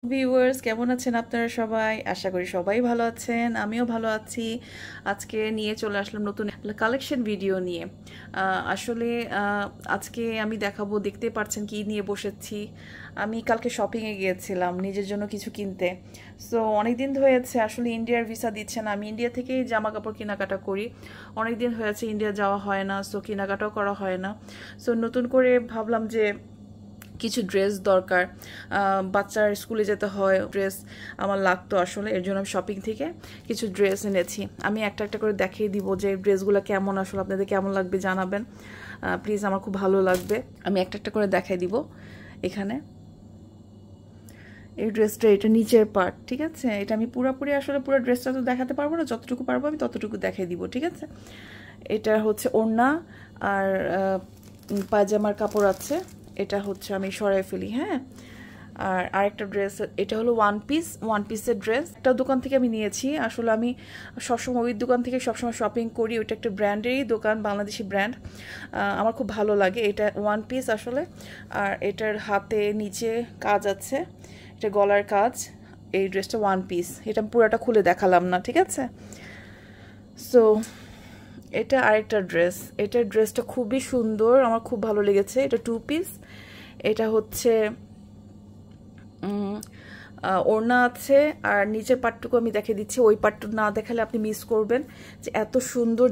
Viewers কেমন আছেন আপনারা সবাই? আশা করি সবাই ভালো আছেন, আমিও ভালো আছি। আজকে নিয়ে চলে আসলাম নতুন কালেকশন ভিডিও নিয়ে। আসলে আজকে আমি দেখাবো, দেখতে পাচ্ছেন কি নিয়ে বসেছি। আমি কালকে শপিংয়ে গিয়েছিলাম নিজের জন্য কিছু কিনতে। সো অনেক দিন হয়েছে, আসলে ইন্ডিয়ার ভিসা দিচ্ছে না। আমি ইন্ডিয়া থেকেই জামা কাপড় কেনাকাটা করি। অনেক দিন হয়েছে ইন্ডিয়া যাওয়া হয় না, সো কেনাকাটাও করা হয় না। সো নতুন করে ভাবলাম যে কিছু ড্রেস দরকার, বাচ্চার স্কুলে যেতে হয়, ড্রেস আমার লাগতো আসলে। এর জন্য আমি শপিং থেকে কিছু ড্রেস এনেছি। আমি একটা একটা করে দেখিয়ে দিব যে ড্রেসগুলো কেমন, আসলে আপনাদের কেমন লাগবে জানাবেন প্লিজ, আমার খুব ভালো লাগবে। আমি একটা একটা করে দেখাই দিব। এখানে এই ড্রেসটা, এটা নিচের পার্ট, ঠিক আছে? এটা আমি পুরোপুরি আসলে পুরো ড্রেসটা তো দেখাতে পারবো না, যতটুকু পারবো আমি ততটুকু দেখাই দিব, ঠিক আছে? এটা হচ্ছে ওড়না আর পায়জামার কাপড় আছে। এটা হচ্ছে আমি সরাই ফেলি, হ্যাঁ। আর আরেকটা ড্রেস, এটা হলো ওয়ান পিসের ড্রেস। একটা দোকান থেকে আমি নিয়েছি। আসলে আমি সবসময় ওই দোকান থেকে সবসময় শপিং করি। ওইটা একটা ব্র্যান্ডেরই দোকান, বাংলাদেশি ব্র্যান্ড। আমার খুব ভালো লাগে। এটা ওয়ান পিস আসলে। আর এটার হাতে নিচে কাজ আছে, এটা গলার কাজ। এই ড্রেসটা ওয়ান পিস। এটা পুরোটা খুলে দেখালাম না, ঠিক আছে? সো এটা আরেকটা ড্রেস। এটার ড্রেসটা খুবই সুন্দর, আমার খুব ভালো লেগেছে। এটা টু পিস। এটা হচ্ছে ওড়না আছে, আর নিচের পাটটুকু আমি দেখে দিচ্ছি। ওই পাটটুকু না দেখালে আপনি মিস করবেন যে এত সুন্দর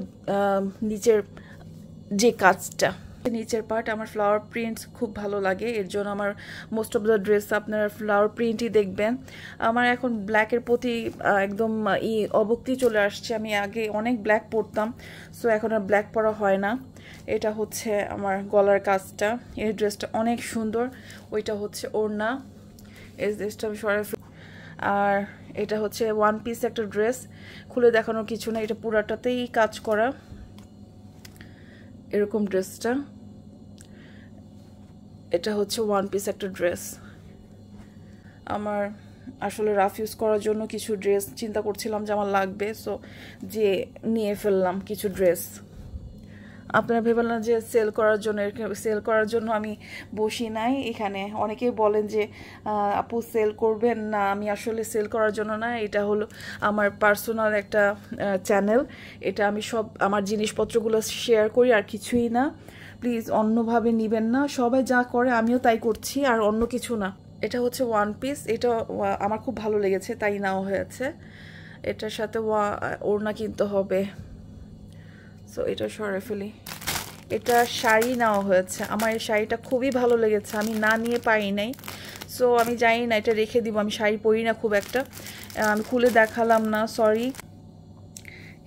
নিচের যে কাজটা। নিচের পার্ট আমার ফ্লাওয়ার প্রিন্ট খুব ভালো লাগে, এর জন্য আমার মোস্ট অফ দ্য ড্রেস আপনারা ফ্লাওয়ার প্রিন্টই দেখবেন। আমার এখন ব্ল্যাকের প্রতি একদম অভক্তি চলে আসছে। আমি আগে অনেক ব্ল্যাক পরতাম, সো এখন আর ব্ল্যাক পরা হয় না। এটা হচ্ছে আমার গলার কাজটা। এই ড্রেসটা অনেক সুন্দর। ওইটা হচ্ছে ওড়না। এই ড্রেসটা আমি সরাই। আর এটা হচ্ছে ওয়ান পিস একটা ড্রেস, খুলে দেখানোর কিছু না, এটা পুরাটাতেই কাজ করা। এরকম ড্রেসটা, এটা হচ্ছে ওয়ান পিস একটা ড্রেস। আমার আসলে রাফ ইউজ করার জন্য কিছু ড্রেস চিন্তা করছিলাম যে আমার লাগবে, সো যে নিয়ে ফেললাম কিছু ড্রেস। আপনারা ভেবেন না যে সেল করার জন্য আমি বসি নাই এখানে। অনেকেই বলেন যে আপু সেল করবেন না, আমি আসলে সেল করার জন্য না। এটা হলো আমার পার্সোনাল একটা চ্যানেল। এটা আমি সব আমার জিনিসপত্রগুলো শেয়ার করি, আর কিছুই না। প্লিজ অন্যভাবে নিবেন না। সবাই যা করে আমিও তাই করছি, আর অন্য কিছু না। এটা হচ্ছে ওয়ান পিস। এটা আমার খুব ভালো লেগেছে তাই নেওয়া হয়েছে। এটার সাথে ওড়না কিনতে হবে, সো এটা সরে ফেলি। এটা শাড়ি নেওয়া হয়েছে। আমার এই শাড়িটা খুবই ভালো লেগেছে, আমি না নিয়ে পাই নাই। সো আমি জানি না, এটা রেখে দিব। আমি শাড়ি পরি না খুব একটা, আমি খুলে দেখালাম না, সরি।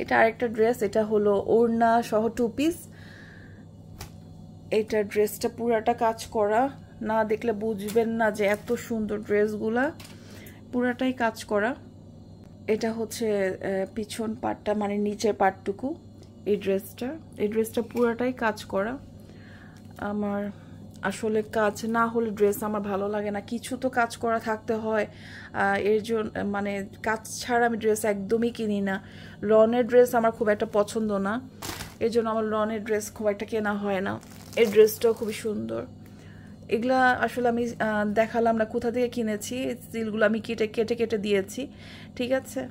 এটা আরেকটা ড্রেস। এটা হলো ওড়না সহ টু পিস। এটা ড্রেসটা পুরাটা কাজ করা, না দেখলে বুঝবেন না যে এত সুন্দর ড্রেসগুলা। পুরাটাই কাজ করা। এটা হচ্ছে পিছন পাটটা, মানে নিচের পাটটুকু। এই ড্রেসটা পুরাটাই কাজ করা। আমার আসলে কাজ না হলে ড্রেস আমার ভালো লাগে না, কিছু তো কাজ করা থাকতে হয়। এর জন্য মানে কাজ ছাড়া আমি ড্রেস একদমই কিনি না। লনের ড্রেস আমার খুব একটা পছন্দ না, এর জন্য আমার লনের ড্রেস খুব একটা কেনা হয় না। এই ড্রেসটাও খুবই সুন্দর। এগুলা আসলে আমি দেখালাম না কোথা থেকে কিনেছি। সিলগুলো আমি কেটে কেটে কেটে দিয়েছি, ঠিক আছে?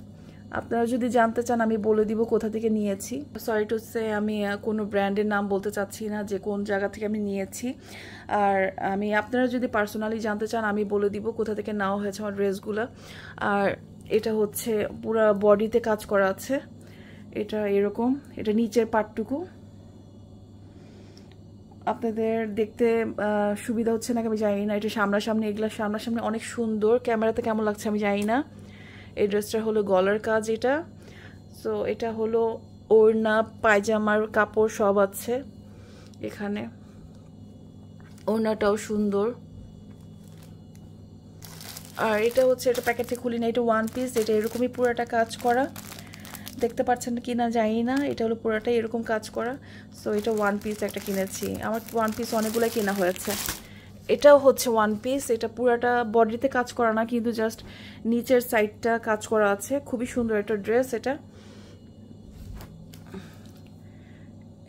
আপনারা যদি জানতে চান আমি বলে দিব কোথা থেকে নিয়েছি। সরি টু সে, আমি কোনো ব্র্যান্ডের নাম বলতে চাচ্ছি না যে কোন জায়গা থেকে আমি নিয়েছি। আর আপনারা যদি পার্সোনালি জানতে চান আমি বলে দিব কোথা থেকে নেওয়া হয়েছে আমার ড্রেসগুলো। আর এটা হচ্ছে পুরো বডিতে কাজ করা আছে। এটা এরকম, এটা নিচের পার্টটুকু। আপনাদের দেখতে সুবিধা হচ্ছে না আমি জানি না। এটা সামনাসামনি, এগুলা সামনাসামনি অনেক সুন্দর। ক্যামেরাতে কেমন লাগছে আমি জানি না। এই ড্রেসটা হলো গলার কাজ এটা। সো এটা হলো ওড়না, পায়জামার কাপড় সব আছে এখানে। ওড়নাটাও সুন্দর। আর এটা হচ্ছে, এটা প্যাকেটে খুলি না, এটা ওয়ান পিস। এটা এরকমই পুরোটা কাজ করা, দেখতে পাচ্ছেন কি না জানি না। এটা হলো পুরোটাই এরকম কাজ করা। সো এটা ওয়ান পিস একটা কিনেছি। আমার ওয়ান পিস অনেকগুলো কেনা হয়েছে। এটাও হচ্ছে ওয়ান পিস। এটা পুরাটা বডিতে কাজ করা না, কিন্তু জাস্ট নিচের সাইডটা কাজ করা আছে। খুবই সুন্দর একটা ড্রেস এটা।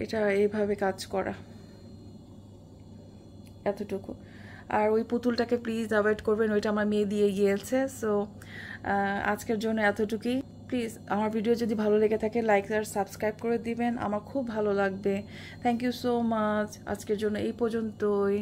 এটা এইভাবে কাজ করা, এতটুকু। আর ওই পুতুলটাকে প্লিজ অ্যাভয়েড করবেন, ওইটা আমার মেয়ে দিয়ে গিয়েছে। সো আজকের জন্য এতটুকুই। প্লিজ আমার ভিডিও যদি ভালো লেগে থাকে লাইক আর সাবস্ক্রাইব করে দিবেন, আমার খুব ভালো লাগবে। Thank you so much. আজকের জন্য এই পর্যন্তই।